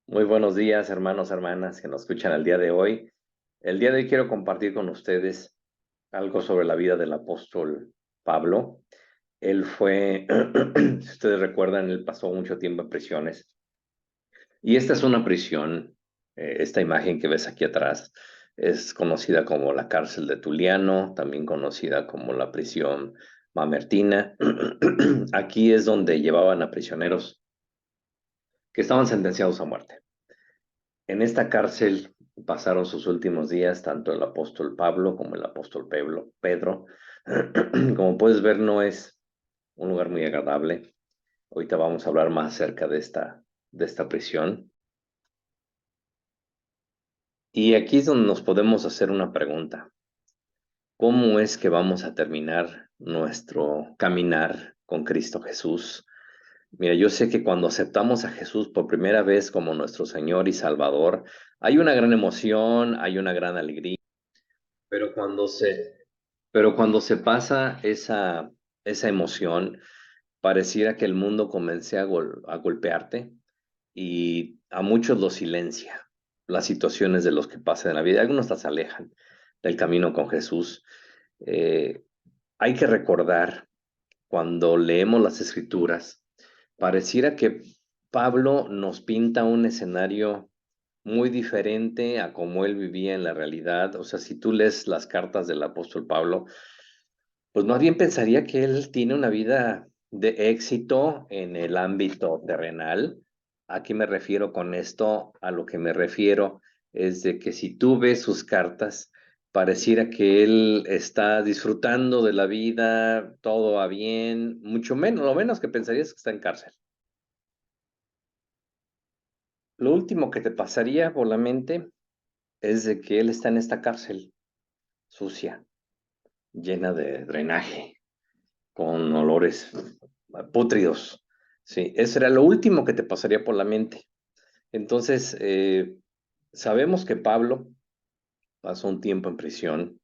Muy buenos días, hermanos, hermanas que nos escuchan el día de hoy. El día de hoy quiero compartir con ustedes algo sobre la vida del apóstol Pablo. Él fue, si ustedes recuerdan, él pasó mucho tiempo en prisiones. Y esta es una prisión, esta imagen que ves aquí atrás es conocida como la cárcel de Tuliano, también conocida como la prisión Mamertina. Aquí es donde llevaban a prisioneros que estaban sentenciados a muerte. En esta cárcel pasaron sus últimos días tanto el apóstol Pablo como el apóstol Pedro. Como puedes ver, no es un lugar muy agradable. Ahorita vamos a hablar más acerca de esta prisión. Y aquí es donde nos podemos hacer una pregunta. ¿Cómo es que vamos a terminar nuestro caminar con Cristo Jesús? Mira, yo sé que cuando aceptamos a Jesús por primera vez como nuestro Señor y Salvador, hay una gran emoción, hay una gran alegría. Pero cuando se pasa esa emoción, pareciera que el mundo comience a golpearte y a muchos los silencia las situaciones de los que pasan en la vida. Algunos las alejan del camino con Jesús. Eh, Hay que recordar cuando leemos las Escrituras, pareciera que Pablo nos pinta un escenario muy diferente a cómo él vivía en la realidad. O sea, si tú lees las cartas del apóstol Pablo, pues más bien pensaría que él tiene una vida de éxito en el ámbito terrenal. ¿A qué me refiero con esto? A lo que me refiero es de que si tú ves sus cartas, pareciera que él está disfrutando de la vida, todo va bien, mucho menos, lo menos que pensarías es que está en cárcel. Lo último que te pasaría por la mente es de que él está en esta cárcel sucia, llena de drenaje, con olores pútridos. Sí, eso era lo último que te pasaría por la mente. Entonces, sabemos que Pablo pasó un tiempo en prisión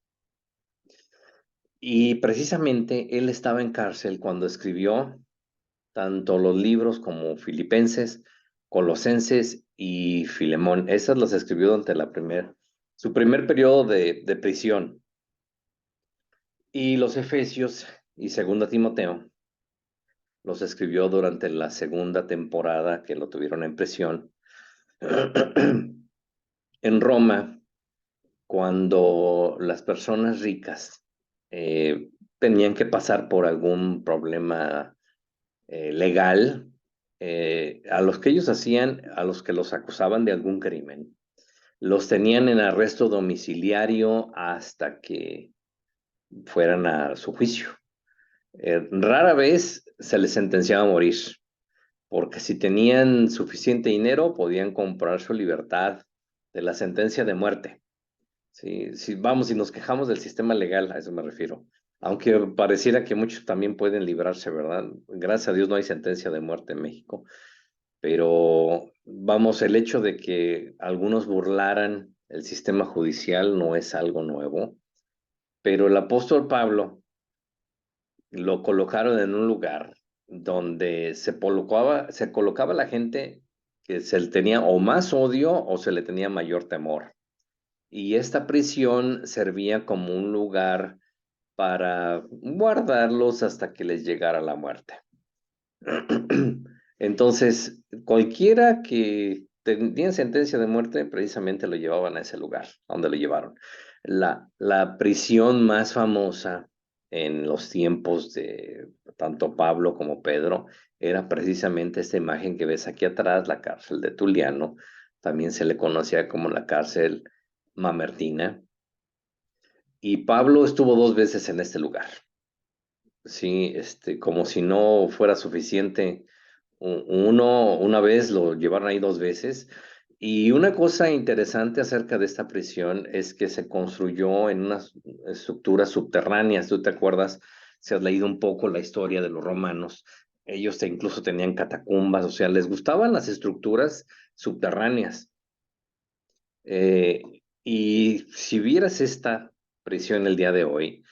y precisamente él estaba en cárcel cuando escribió tanto los libros como Filipenses, Colosenses y Filemón. Esas las escribió durante su primer periodo de prisión. Y los Efesios y Segunda Timoteo los escribió durante la segunda temporada que lo tuvieron en prisión en Roma, cuando las personas ricas tenían que pasar por algún problema legal, a los que ellos hacían, a los que los acusaban de algún crimen, los tenían en arresto domiciliario hasta que fueran a su juicio. Rara vez se les sentenciaba a morir, porque si tenían suficiente dinero podían comprar su libertad de la sentencia de muerte. Sí, sí, vamos, si nos quejamos del sistema legal, a eso me refiero. Aunque pareciera que muchos también pueden librarse, ¿verdad? Gracias a Dios no hay sentencia de muerte en México, pero vamos, el hecho de que algunos burlaran el sistema judicial no es algo nuevo, pero el apóstol Pablo lo colocaron en un lugar donde se colocaba la gente que se le tenía o más odio o se le tenía mayor temor. Y esta prisión servía como un lugar para guardarlos hasta que les llegara la muerte. Entonces, cualquiera que tenía sentencia de muerte, precisamente lo llevaban a ese lugar, a donde lo llevaron. La prisión más famosa en los tiempos de tanto Pablo como Pedro era precisamente esta imagen que ves aquí atrás, la cárcel de Tuliano. También se le conocía como la cárcel Mamertina. Y Pablo estuvo dos veces en este lugar. Sí, como si no fuera suficiente. Una vez lo llevaron ahí dos veces. Y una cosa interesante acerca de esta prisión es que se construyó en unas estructuras subterráneas. ¿Tú te acuerdas? Si has leído un poco la historia de los romanos, ellos incluso tenían catacumbas, o sea, les gustaban las estructuras subterráneas. Eh, y si vieras esta prisión el día de hoy,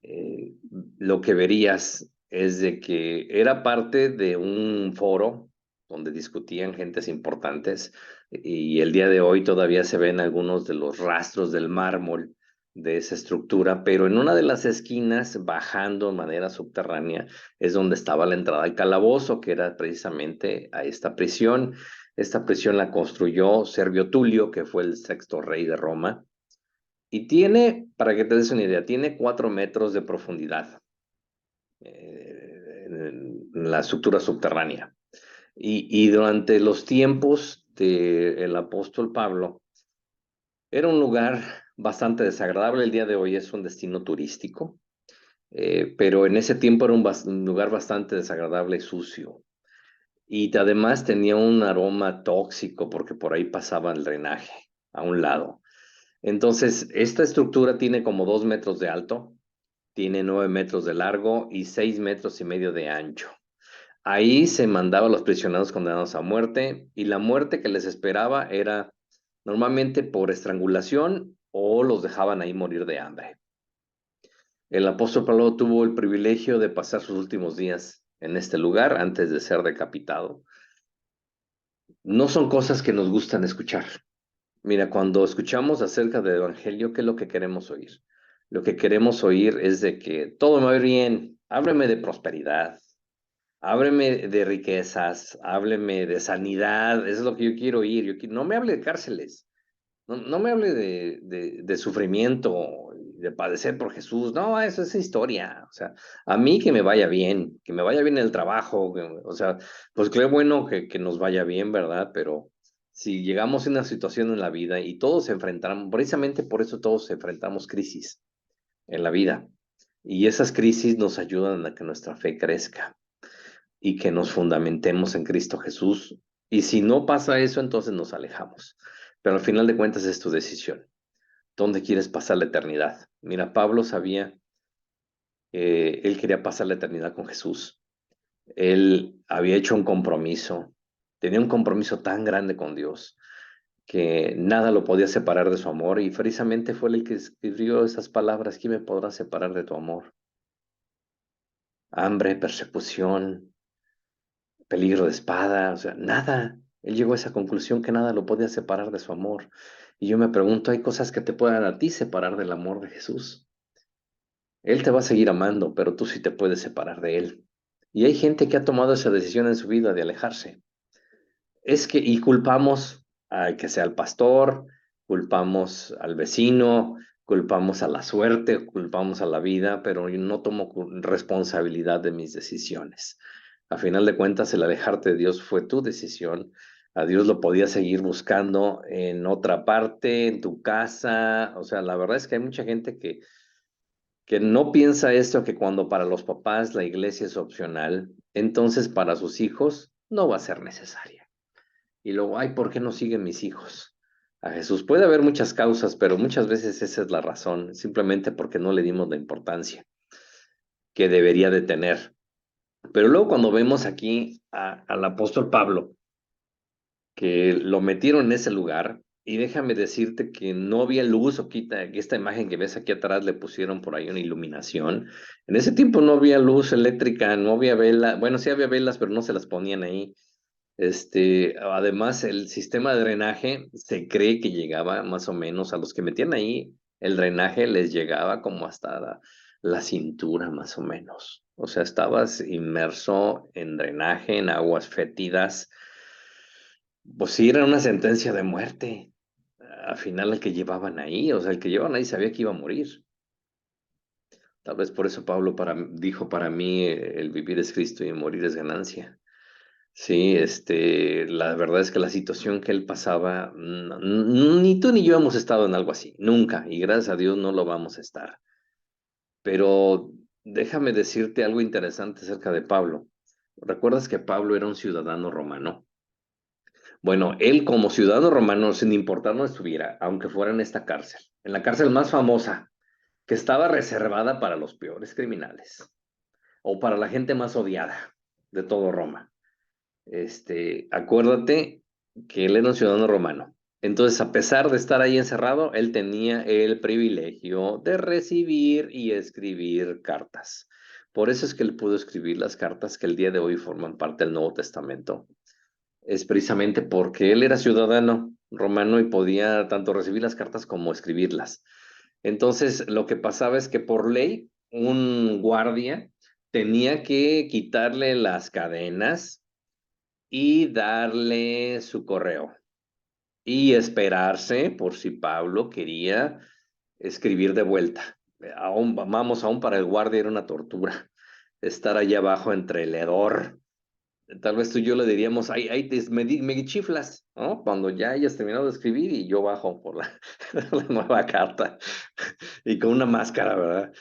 eh, lo que verías es de que era parte de un foro donde discutían gentes importantes, y el día de hoy todavía se ven algunos de los rastros del mármol de esa estructura, pero en una de las esquinas, bajando de manera subterránea, es donde estaba la entrada al calabozo, que era precisamente a esta prisión. Esta prisión la construyó Servio Tulio, que fue el sexto rey de Roma, y tiene, para que te des una idea, tiene 4 metros de profundidad en la estructura subterránea. Y durante los tiempos del apóstol Pablo, era un lugar bastante desagradable. El día de hoy es un destino turístico, pero en ese tiempo era un lugar bastante desagradable y sucio. Y además tenía un aroma tóxico porque por ahí pasaba el drenaje a un lado. Entonces, esta estructura tiene como 2 metros de alto, tiene 9 metros de largo y 6 metros y medio de ancho. Ahí se mandaba a los prisioneros condenados a muerte, y la muerte que les esperaba era normalmente por estrangulación o los dejaban ahí morir de hambre. El apóstol Pablo tuvo el privilegio de pasar sus últimos días en este lugar antes de ser decapitado. No son cosas que nos gustan escuchar. Mira, cuando escuchamos acerca del Evangelio, ¿qué es lo que queremos oír? Lo que queremos oír es de que todo me va a ir bien, hábleme de prosperidad, hábleme de riquezas, hábleme de sanidad, eso es lo que yo quiero oír. No me hable de cárceles, no me hable de sufrimiento, de padecer por Jesús. No, eso es historia. O sea, a mí que me vaya bien en el trabajo. O sea, pues qué bueno que nos vaya bien, ¿verdad? Pero si llegamos a una situación en la vida y todos se enfrentamos, precisamente por eso todos enfrentamos crisis en la vida. Y esas crisis nos ayudan a que nuestra fe crezca y que nos fundamentemos en Cristo Jesús. Y si no pasa eso, entonces nos alejamos. Pero al final de cuentas es tu decisión. ¿Dónde quieres pasar la eternidad? Mira, Pablo sabía que él quería pasar la eternidad con Jesús. Él había hecho un compromiso, tenía un compromiso tan grande con Dios que nada lo podía separar de su amor, y precisamente fue él el que escribió esas palabras: ¿quién me podrá separar de tu amor? Hambre, persecución, peligro de espada, o sea, nada. Él llegó a esa conclusión que nada lo podía separar de su amor. Y yo me pregunto, ¿hay cosas que te puedan a ti separar del amor de Jesús? Él te va a seguir amando, pero tú sí te puedes separar de él. Y hay gente que ha tomado esa decisión en su vida de alejarse. Y culpamos al que sea el pastor, culpamos al vecino, culpamos a la suerte, culpamos a la vida, pero yo no tomo responsabilidad de mis decisiones. A final de cuentas, el alejarte de Dios fue tu decisión. A Dios lo podías seguir buscando en otra parte, en tu casa. O sea, la verdad es que hay mucha gente que no piensa esto, que cuando para los papás la iglesia es opcional, entonces para sus hijos no va a ser necesaria. Y luego, ay, ¿por qué no siguen mis hijos a Jesús? Puede haber muchas causas, pero muchas veces esa es la razón, simplemente porque no le dimos la importancia que debería de tener. Pero luego cuando vemos aquí al apóstol Pablo, que lo metieron en ese lugar, y déjame decirte que no había luz, o quita que esta imagen que ves aquí atrás le pusieron por ahí una iluminación. En ese tiempo no había luz eléctrica, no había vela, bueno, sí había velas, pero no se las ponían ahí. Además, el sistema de drenaje se cree que llegaba más o menos a los que metían ahí, el drenaje les llegaba como hasta la cintura más o menos. O sea, estabas inmerso en drenaje, en aguas fétidas. Pues sí, era una sentencia de muerte. Al final el que llevaban ahí, o sea, el que llevaban ahí sabía que iba a morir. Tal vez por eso Pablo dijo: para mí el vivir es Cristo y morir es ganancia. Sí, la verdad es que la situación que él pasaba, ni tú ni yo hemos estado en algo así, nunca, y gracias a Dios no lo vamos a estar. Pero déjame decirte algo interesante acerca de Pablo. ¿Recuerdas que Pablo era un ciudadano romano? Bueno, él como ciudadano romano, sin importar dónde estuviera, aunque fuera en la cárcel más famosa, que estaba reservada para los peores criminales, o para la gente más odiada de todo Roma. Acuérdate que él era un ciudadano romano. Entonces, a pesar de estar ahí encerrado, él tenía el privilegio de recibir y escribir cartas. Por eso es que él pudo escribir las cartas que el día de hoy forman parte del Nuevo Testamento. es precisamente porque él era ciudadano romano y podía tanto recibir las cartas como escribirlas. Entonces, lo que pasaba es que por ley, un guardia tenía que quitarle las cadenas y darle su correo y esperarse por si Pablo quería escribir de vuelta. Aún para el guardia era una tortura estar allá abajo entre el hedor. Tal vez tú y yo le diríamos, me chiflas, ¿no? Cuando ya hayas terminado de escribir y yo bajo por la nueva carta y con una máscara, ¿verdad?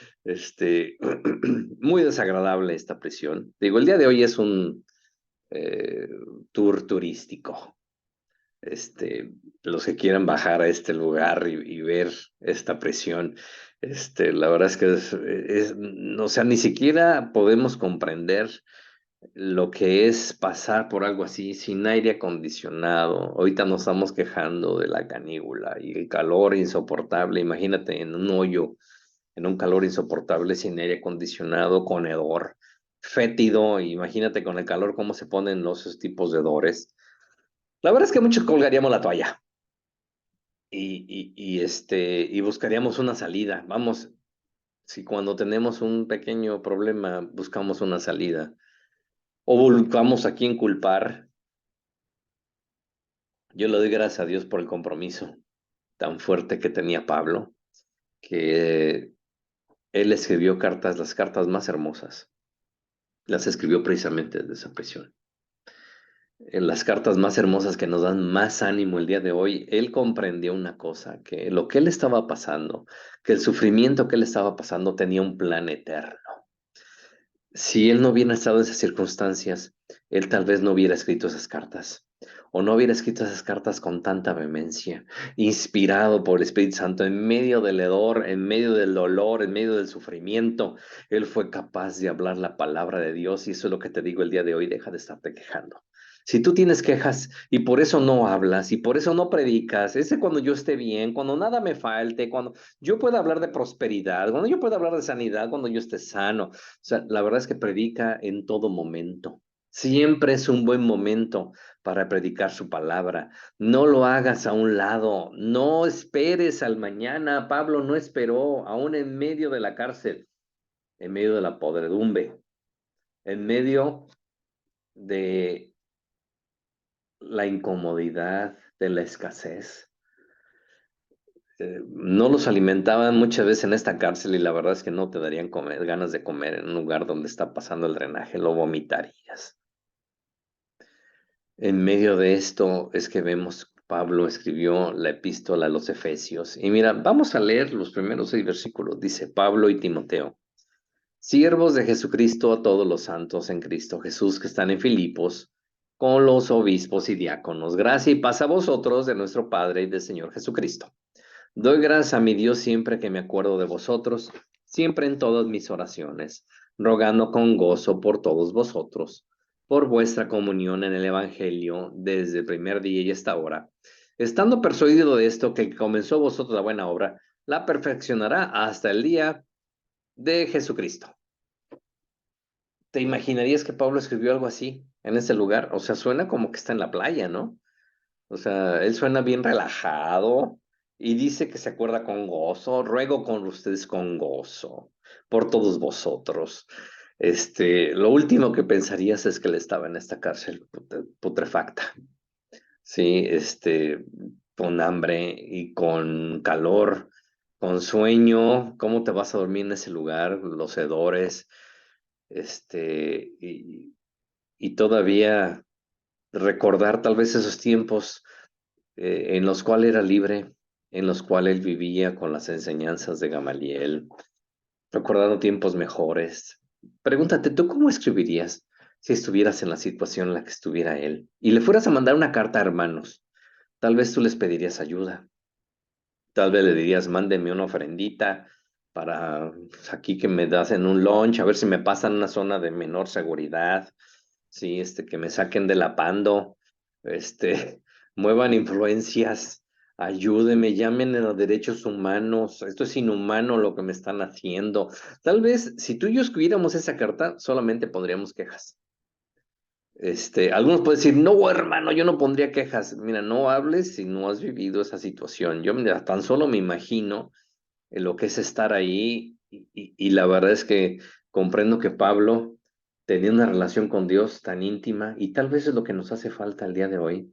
Muy desagradable esta prisión. Digo, el día de hoy es un eh, tour turístico. Los que quieran bajar a este lugar y ver esta prisión, la verdad es que o sea, ni siquiera podemos comprender lo que es pasar por algo así sin aire acondicionado. Ahorita nos estamos quejando de la canícula y el calor insoportable. Imagínate en un hoyo, en un calor insoportable sin aire acondicionado, con hedor, fétido. Imagínate con el calor cómo se ponen los esos tipos de hedores. La verdad es que muchos colgaríamos la toalla y buscaríamos una salida. Vamos, si cuando tenemos un pequeño problema buscamos una salida o buscamos a quién culpar. Yo le doy gracias a Dios por el compromiso tan fuerte que tenía Pablo, que él escribió cartas, las cartas más hermosas, las escribió precisamente desde esa prisión. En las cartas más hermosas que nos dan más ánimo el día de hoy, él comprendió una cosa, que lo que él estaba pasando, que el sufrimiento que él estaba pasando tenía un plan eterno. Si él no hubiera estado en esas circunstancias, él tal vez no hubiera escrito esas cartas, o no hubiera escrito esas cartas con tanta vehemencia, inspirado por el Espíritu Santo, en medio del hedor, en medio del dolor, en medio del sufrimiento, él fue capaz de hablar la palabra de Dios, y eso es lo que te digo el día de hoy, deja de estarte quejando. Si tú tienes quejas y por eso no hablas y por eso no predicas, ese cuando yo esté bien, cuando nada me falte, cuando yo pueda hablar de prosperidad, cuando yo pueda hablar de sanidad, cuando yo esté sano, o sea, la verdad es que predica en todo momento. Siempre es un buen momento para predicar su palabra. No lo hagas a un lado. No esperes al mañana. Pablo no esperó, aún en medio de la cárcel, en medio de la podredumbre, en medio de la incomodidad, de la escasez. No los alimentaban muchas veces en esta cárcel y la verdad es que no te darían ganas de comer en un lugar donde está pasando el drenaje, lo vomitarías. En medio de esto es que vemos, Pablo escribió la epístola a los Efesios. Y mira, vamos a leer los primeros 6 versículos. Dice Pablo y Timoteo, siervos de Jesucristo a todos los santos en Cristo Jesús que están en Filipos, con los obispos y diáconos. Gracia y paz a vosotros de nuestro Padre y del Señor Jesucristo. Doy gracias a mi Dios siempre que me acuerdo de vosotros, siempre en todas mis oraciones, rogando con gozo por todos vosotros, por vuestra comunión en el Evangelio desde el primer día y hasta ahora, estando persuadido de esto, que el que comenzó vosotros la buena obra, la perfeccionará hasta el día de Jesucristo. ¿Te imaginarías que Pablo escribió algo así en ese lugar? O sea, suena como que está en la playa, ¿no? O sea, él suena bien relajado y dice que se acuerda con gozo. Ruego con ustedes con gozo por todos vosotros. Lo último que pensarías es que él estaba en esta cárcel putrefacta, sí, con hambre y con calor, con sueño. ¿Cómo te vas a dormir en ese lugar? Los hedores, y todavía recordar tal vez esos tiempos en los cuales era libre, en los cuales él vivía con las enseñanzas de Gamaliel, recordando tiempos mejores. Pregúntate, ¿tú cómo escribirías si estuvieras en la situación en la que estuviera él? Y le fueras a mandar una carta a hermanos. Tal vez tú les pedirías ayuda. Tal vez le dirías, mándenme una ofrendita para pues, aquí que me das en un lunch, a ver si me pasan una zona de menor seguridad, sí, que me saquen de la pando, muevan influencias, ayúdenme, llamen a los derechos humanos, esto es inhumano lo que me están haciendo. Tal vez si tú y yo escribiéramos esa carta, solamente pondríamos quejas. Algunos pueden decir, no, hermano, yo no pondría quejas. Mira, no hables si no has vivido esa situación. Yo mira, tan solo me imagino lo que es estar ahí y la verdad es que comprendo que Pablo tenía una relación con Dios tan íntima y tal vez es lo que nos hace falta el día de hoy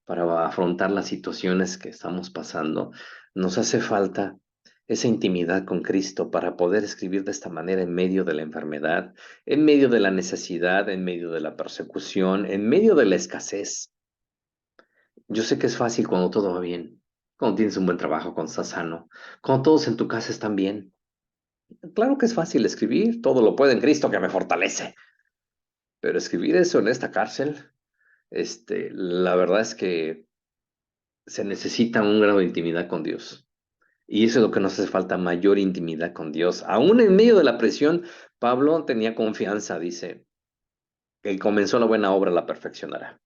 para afrontar las situaciones que estamos pasando. Nos hace falta esa intimidad con Cristo para poder escribir de esta manera en medio de la enfermedad, en medio de la necesidad, en medio de la persecución, en medio de la escasez. Yo sé que es fácil cuando todo va bien, cuando tienes un buen trabajo, cuando estás sano, cuando todos en tu casa están bien. Claro que es fácil escribir, todo lo puede en Cristo que me fortalece, pero escribir eso en esta cárcel, la verdad es que se necesita un grado de intimidad con Dios. Y eso es lo que nos hace falta, mayor intimidad con Dios. Aún en medio de la presión, Pablo tenía confianza, dice, que el comenzó la buena obra la perfeccionará.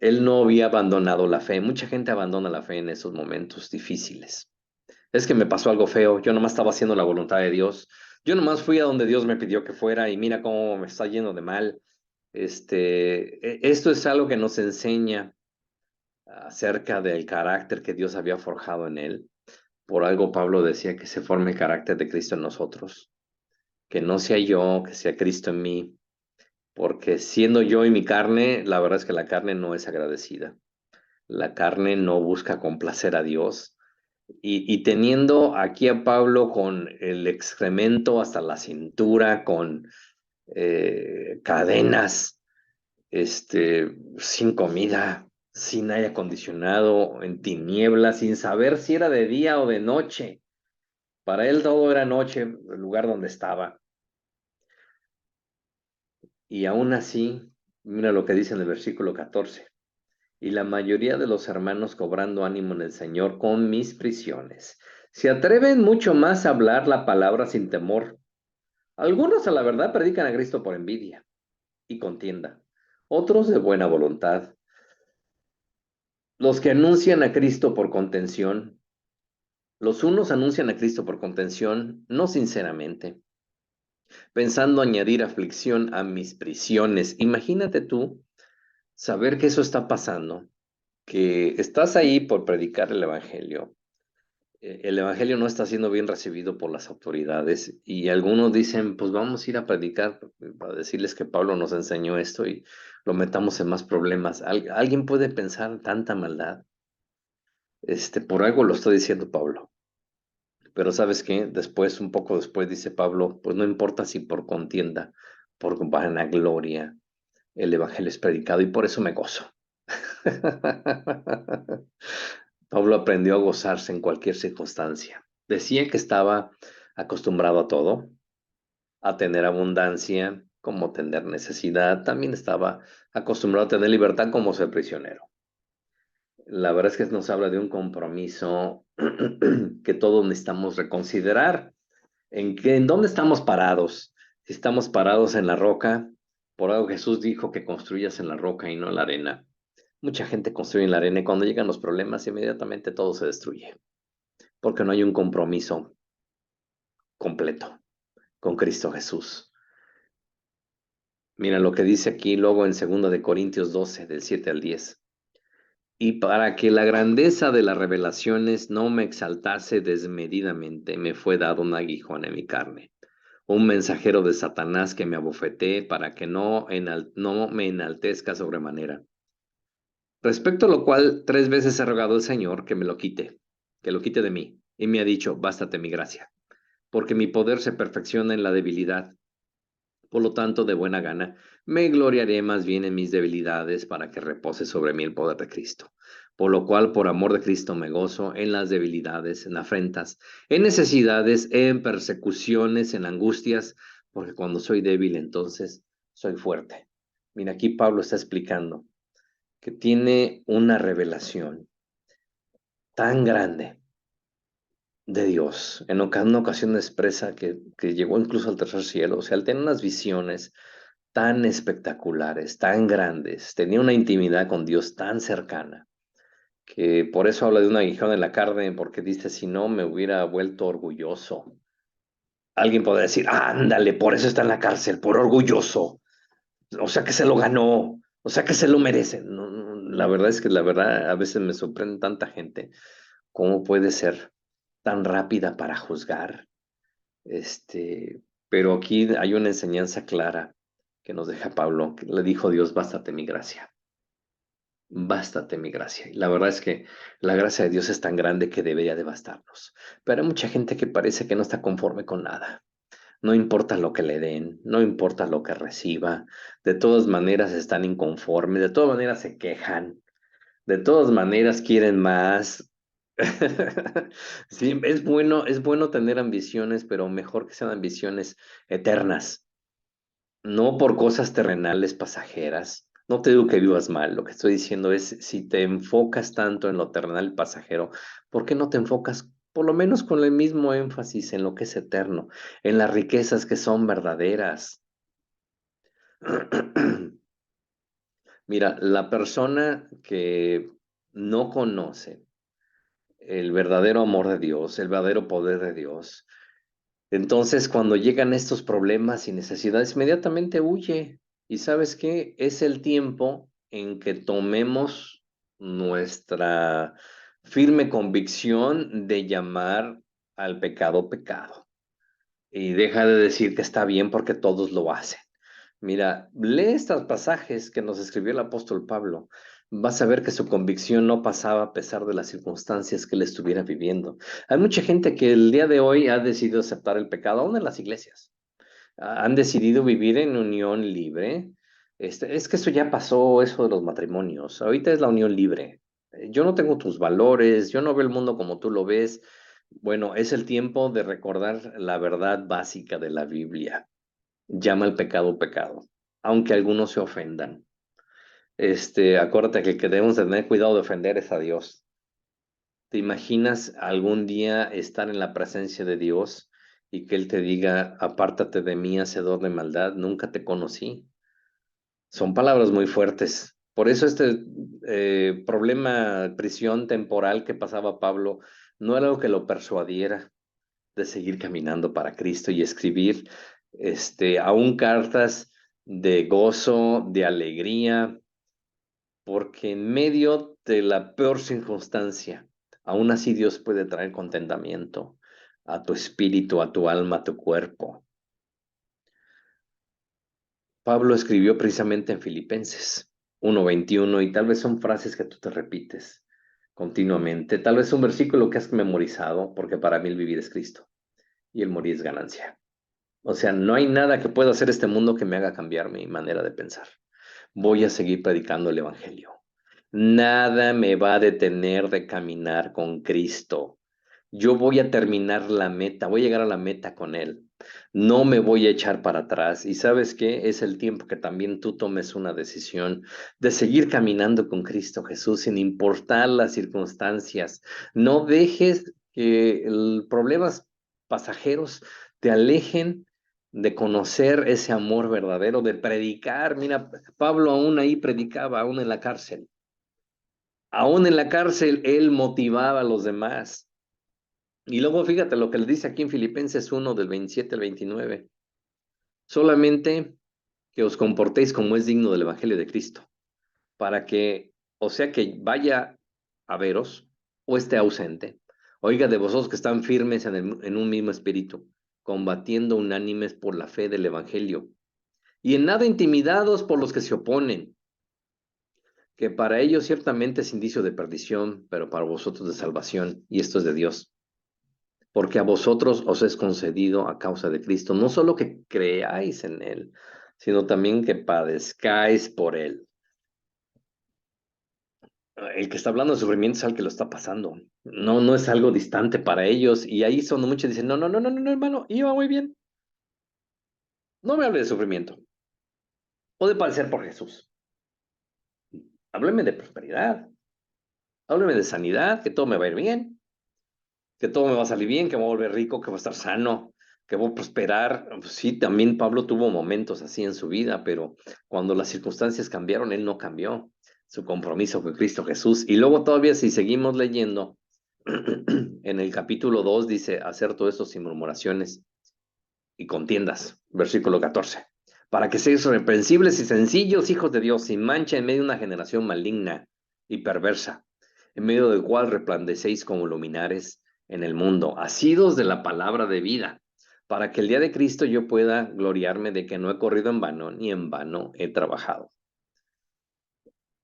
Él no había abandonado la fe. Mucha gente abandona la fe en esos momentos difíciles. Es que me pasó algo feo, yo nomás estaba haciendo la voluntad de Dios. Yo nomás fui a donde Dios me pidió que fuera y mira cómo me está yendo de mal. Esto es algo que nos enseña acerca del carácter que Dios había forjado en él. Por algo Pablo decía que se forme el carácter de Cristo en nosotros, que no sea yo, que sea Cristo en mí, porque siendo yo y mi carne, la verdad es que la carne no es agradecida. La carne no busca complacer a Dios. Y teniendo aquí a Pablo con el excremento hasta la cintura, con cadenas, sin comida, sin aire acondicionado, en tinieblas, sin saber si era de día o de noche. Para él todo era noche, el lugar donde estaba. Y aún así, mira lo que dice en el versículo 14. Y la mayoría de los hermanos cobrando ánimo en el Señor con mis prisiones. Se atreven mucho más a hablar la palabra sin temor. Algunos a la verdad predican a Cristo por envidia y contienda, otros de buena voluntad. Los que anuncian a Cristo por contención, los unos anuncian a Cristo por contención, no sinceramente, pensando añadir aflicción a mis prisiones. Imagínate tú saber que eso está pasando, que estás ahí por predicar el Evangelio. El Evangelio no está siendo bien recibido por las autoridades y algunos dicen, pues vamos a ir a predicar para decirles que Pablo nos enseñó esto y lo metamos en más problemas. ¿Alguien puede pensar tanta maldad? Por algo lo está diciendo Pablo. Pero ¿sabes qué? Después, un poco después, dice Pablo, pues no importa si por contienda, por vanagloria, el Evangelio es predicado y por eso me gozo. Pablo aprendió a gozarse en cualquier circunstancia. Decía que estaba acostumbrado a todo, a tener abundancia, como tener necesidad. También estaba acostumbrado a tener libertad como ser prisionero. La verdad es que nos habla de un compromiso que todos necesitamos reconsiderar. ¿En dónde estamos parados? Si estamos parados en la roca, por algo Jesús dijo que construyas en la roca y no en la arena. Mucha gente construye en la arena y cuando llegan los problemas, inmediatamente todo se destruye, porque no hay un compromiso completo con Cristo Jesús. Mira lo que dice aquí luego en 2 de Corintios 12, del 7 al 10. Y para que la grandeza de las revelaciones no me exaltase desmedidamente, me fue dado un aguijón en mi carne, un mensajero de Satanás que me abofetee para que no me enaltezca sobremanera. Respecto a lo cual, 3 veces he rogado al Señor que lo quite de mí, y me ha dicho, bástate mi gracia, porque mi poder se perfecciona en la debilidad. Por lo tanto, de buena gana, me gloriaré más bien en mis debilidades para que repose sobre mí el poder de Cristo. Por lo cual, por amor de Cristo, me gozo en las debilidades, en afrentas, en necesidades, en persecuciones, en angustias, porque cuando soy débil, entonces soy fuerte. Mira, aquí Pablo está explicando que tiene una revelación tan grande de Dios. Una ocasión expresa que llegó incluso al tercer cielo. O sea, él tiene unas visiones tan espectaculares, tan grandes, tenía una intimidad con Dios tan cercana, que por eso habla de un aguijón en la carne, porque dice, si no, me hubiera vuelto orgulloso. Alguien podría decir, ándale, por eso está en la cárcel, por orgulloso. O sea que se lo ganó, o sea que se lo merece. La verdad es que la verdad a veces me sorprende tanta gente. ¿Cómo puede ser tan rápida para juzgar? Pero aquí hay una enseñanza clara que nos deja Pablo, que le dijo Dios, bástate mi gracia, bástate mi gracia. Y la verdad es que la gracia de Dios es tan grande que debería de bastarnos. Pero hay mucha gente que parece que no está conforme con nada. No importa lo que le den, no importa lo que reciba, de todas maneras están inconformes, de todas maneras se quejan, de todas maneras quieren más. Sí, es bueno tener ambiciones, pero mejor que sean ambiciones eternas, no por cosas terrenales pasajeras. No te digo que vivas mal, lo que estoy diciendo es, si te enfocas tanto en lo terrenal y pasajero, ¿por qué no te enfocas por lo menos con el mismo énfasis en lo que es eterno, en las riquezas que son verdaderas? Mira, la persona que no conoce el verdadero amor de Dios, el verdadero poder de Dios, entonces cuando llegan estos problemas y necesidades, inmediatamente huye. ¿Y sabes qué? Es el tiempo en que tomemos nuestra firme convicción de llamar al pecado pecado. Y deja de decir que está bien porque todos lo hacen. Mira, lee estos pasajes que nos escribió el apóstol Pablo. Vas a ver que su convicción no pasaba a pesar de las circunstancias que él estuviera viviendo. Hay mucha gente que el día de hoy ha decidido aceptar el pecado, aún en las iglesias. Han decidido vivir en unión libre. Es que eso ya pasó, eso de los matrimonios. Ahorita es la unión libre. Yo no tengo tus valores, yo no veo el mundo como tú lo ves. Bueno, es el tiempo de recordar la verdad básica de la Biblia. Llama al pecado pecado, aunque algunos se ofendan. Acuérdate que el que debemos de tener cuidado de ofender es a Dios. ¿Te imaginas algún día estar en la presencia de Dios y que Él te diga, apártate de mí, hacedor de maldad, nunca te conocí? Son palabras muy fuertes. Por eso problema, prisión temporal que pasaba Pablo, no era algo que lo persuadiera de seguir caminando para Cristo y escribir, aún cartas de gozo, de alegría, porque en medio de la peor circunstancia, aún así Dios puede traer contentamiento a tu espíritu, a tu alma, a tu cuerpo. Pablo escribió precisamente en Filipenses 1:21 y tal vez son frases que tú te repites continuamente, tal vez un versículo que has memorizado, porque para mí el vivir es Cristo y el morir es ganancia. O sea, no hay nada que pueda hacer este mundo que me haga cambiar mi manera de pensar. Voy a seguir predicando el Evangelio. Nada me va a detener de caminar con Cristo. Yo voy a terminar la meta, voy a llegar a la meta con Él. No me voy a echar para atrás. Y sabes qué? Es el tiempo que también tú tomes una decisión de seguir caminando con Cristo Jesús sin importar las circunstancias. No dejes que los problemas pasajeros te alejen de conocer ese amor verdadero, de predicar. Mira, Pablo aún ahí predicaba, aún en la cárcel. Aún en la cárcel, él motivaba a los demás. Y luego fíjate lo que le dice aquí en Filipenses 1 del 27 al 29. Solamente que os comportéis como es digno del Evangelio de Cristo, para que, o sea que vaya a veros o esté ausente, oiga de vosotros que están firmes en un mismo espíritu, combatiendo unánimes por la fe del Evangelio, y en nada intimidados por los que se oponen, que para ellos ciertamente es indicio de perdición, pero para vosotros de salvación, y esto es de Dios. Porque a vosotros os es concedido a causa de Cristo, no solo que creáis en Él, sino también que padezcáis por Él. El que está hablando de sufrimiento es al que lo está pasando. No, no es algo distante para ellos. Y ahí son muchos dicen, no, no, no, no, no, no, hermano, iba muy bien. No me hable de sufrimiento o de padecer por Jesús. Hábleme de prosperidad. Hábleme de sanidad, que todo me va a ir bien, que todo me va a salir bien, que me voy a volver rico, que voy a estar sano, que voy a prosperar. Pues sí, también Pablo tuvo momentos así en su vida, pero cuando las circunstancias cambiaron, él no cambió su compromiso con Cristo Jesús. Y luego todavía si seguimos leyendo, en el capítulo 2 dice, hacer todo esto sin murmuraciones y contiendas, versículo 14. para que seáis reprensibles y sencillos hijos de Dios, sin mancha en medio de una generación maligna y perversa, en medio del cual resplandecéis como luminares en el mundo, asidos de la palabra de vida, para que el día de Cristo yo pueda gloriarme de que no he corrido en vano, ni en vano he trabajado.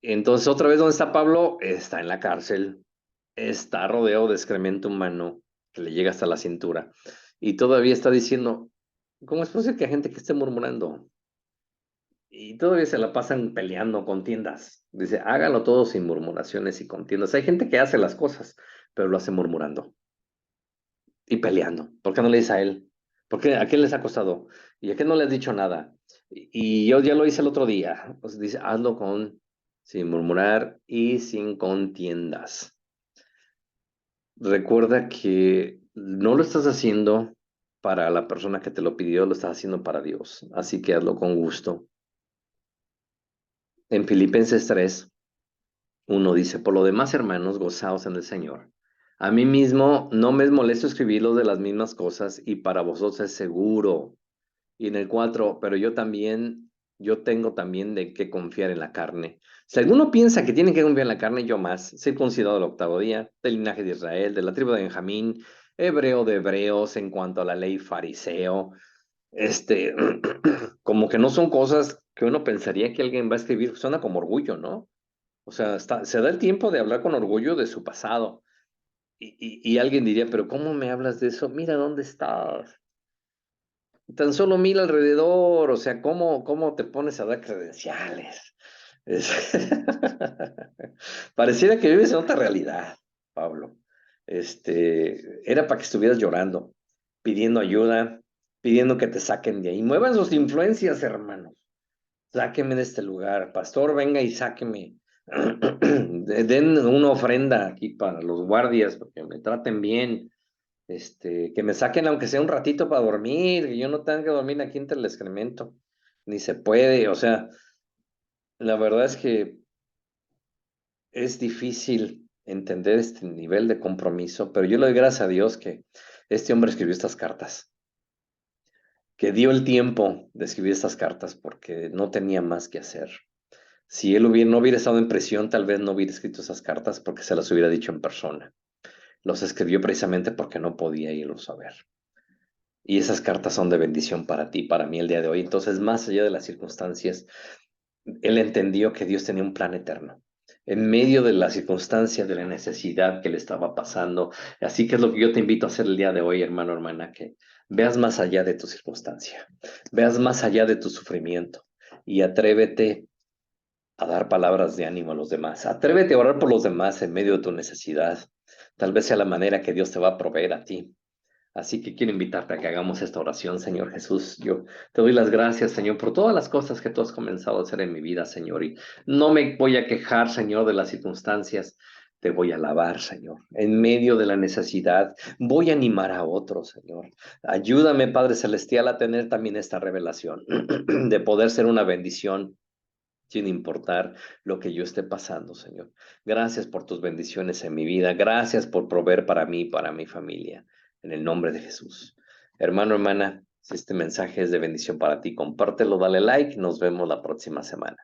Entonces, otra vez, ¿dónde está Pablo? Está en la cárcel, está rodeado de excremento humano que le llega hasta la cintura, y todavía está diciendo, ¿cómo es posible que hay gente que esté murmurando? Y todavía se la pasan peleando, contiendas. Dice, hágalo todo sin murmuraciones y contiendas. Hay gente que hace las cosas, pero lo hace murmurando y peleando. ¿Por qué no le dice a él? ¿Por qué? ¿A quién les ha costado? ¿Y a qué no le has dicho nada? Y yo ya lo hice el otro día. Pues dice, hazlo sin murmurar y sin contiendas. Recuerda que no lo estás haciendo para la persona que te lo pidió, lo estás haciendo para Dios. Así que hazlo con gusto. En Filipenses 3:1 dice, por lo demás, hermanos, gozaos en el Señor. A mí mismo no me es molesto escribirlo de las mismas cosas y para vosotros es seguro. Y en el 4, pero yo tengo también de qué confiar en la carne. Si alguno piensa que tiene que confiar en la carne, yo más, circuncidado al octavo día, del linaje de Israel, de la tribu de Benjamín, hebreo de hebreos en cuanto a la ley fariseo, este, como que no son cosas que uno pensaría que alguien va a escribir, suena como orgullo, ¿no? O sea, se da el tiempo de hablar con orgullo de su pasado. Y alguien diría, pero ¿cómo me hablas de eso? Mira dónde estás. Tan solo mira alrededor. O sea, ¿cómo te pones a dar credenciales? Es- Pareciera que vives en otra realidad, Pablo. Era para que estuvieras llorando, pidiendo ayuda, pidiendo que te saquen de ahí. Muevan sus influencias, hermanos. Sáqueme de este lugar. Pastor, venga y sáqueme. Den una ofrenda aquí para los guardias, porque me traten bien. Que me saquen aunque sea un ratito para dormir, que yo no tenga que dormir aquí entre el excremento. Ni se puede. O sea, la verdad es que es difícil entender este nivel de compromiso, pero yo le doy gracias a Dios que este hombre escribió estas cartas, que dio el tiempo de escribir estas cartas porque no tenía más que hacer. Si él no hubiera estado en prisión, tal vez no hubiera escrito esas cartas porque se las hubiera dicho en persona. Los escribió precisamente porque no podía irlos a ver. Y esas cartas son de bendición para ti, para mí el día de hoy. Entonces, más allá de las circunstancias, él entendió que Dios tenía un plan eterno. En medio de la circunstancia, de la necesidad que le estaba pasando. Así que es lo que yo te invito a hacer el día de hoy, hermano, hermana, que veas más allá de tu circunstancia, veas más allá de tu sufrimiento y atrévete a dar palabras de ánimo a los demás. Atrévete a orar por los demás en medio de tu necesidad. Tal vez sea la manera que Dios te va a proveer a ti. Así que quiero invitarte a que hagamos esta oración, Señor Jesús. Yo te doy las gracias, Señor, por todas las cosas que tú has comenzado a hacer en mi vida, Señor. Y no me voy a quejar, Señor, de las circunstancias. Te voy a alabar, Señor. En medio de la necesidad, voy a animar a otros, Señor. Ayúdame, Padre Celestial, a tener también esta revelación de poder ser una bendición sin importar lo que yo esté pasando, Señor. Gracias por tus bendiciones en mi vida. Gracias por proveer para mí y para mi familia. En el nombre de Jesús. Hermano, hermana, si este mensaje es de bendición para ti, compártelo, dale like. Nos vemos la próxima semana.